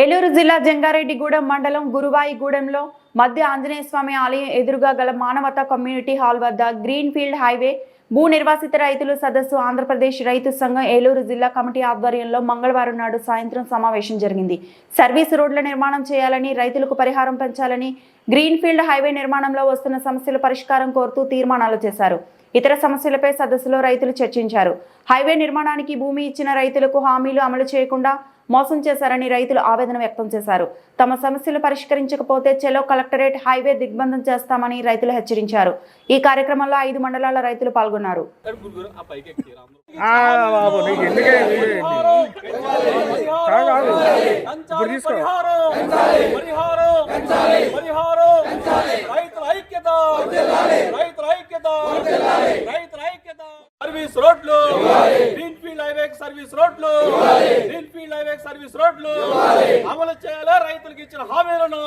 ఏలూరు జిల్లా జంగారెడ్డిగూడెం మండలం గురువాయిగూడెంలో మధ్య ఆంజనేయ స్వామి ఆలయం ఎదురుగా గల మానవతా కమ్యూనిటీ హాల్ వద్ద గ్రీన్ ఫీల్డ్ హైవే భూ నిర్వాసిత రైతులు సదస్సు ఆంధ్రప్రదేశ్ రైతు సంఘం ఏలూరు జిల్లా కమిటీ ఆధ్వర్యంలో మంగళవారం నాడు సాయంత్రం సమావేశం జరిగింది. సర్వీస్ రోడ్ల నిర్మాణం చేయాలని, రైతులకు పరిహారం పెంచాలని, గ్రీన్ ఫీల్డ్ హైవే నిర్మాణంలో వస్తున్న సమస్యల పరిష్కారం కోరుతూ తీర్మానాలు చేశారు. ఇతర సమస్యలపై సదస్సులో రైతులు చర్చించారు. హైవే నిర్మాణానికి భూమి ఇచ్చిన రైతులకు హామీలు అమలు చేయకుండా మోసం చేశారని రైతులు ఆవేదన వ్యక్తం చేశారు. తమ సమస్యలు పరిష్కరించకపోతే చెలో కలెక్టరేట్ హైవే దిగ్బంధం చేస్తామని రైతులు హెచ్చరించారు. ఈ కార్యక్రమంలో 5 మండలాల రైతులు పాల్గొన్నారు. సర్వీస్ రోడ్లు, గ్రీన్ ఫీల్డ్ హైవే సర్వీస్ రోడ్లు, గ్రీన్ ఫీల్డ్ హైవే సర్వీస్ రోడ్లు అమలు చేయాలి. రైతులకు ఇచ్చిన హామీలను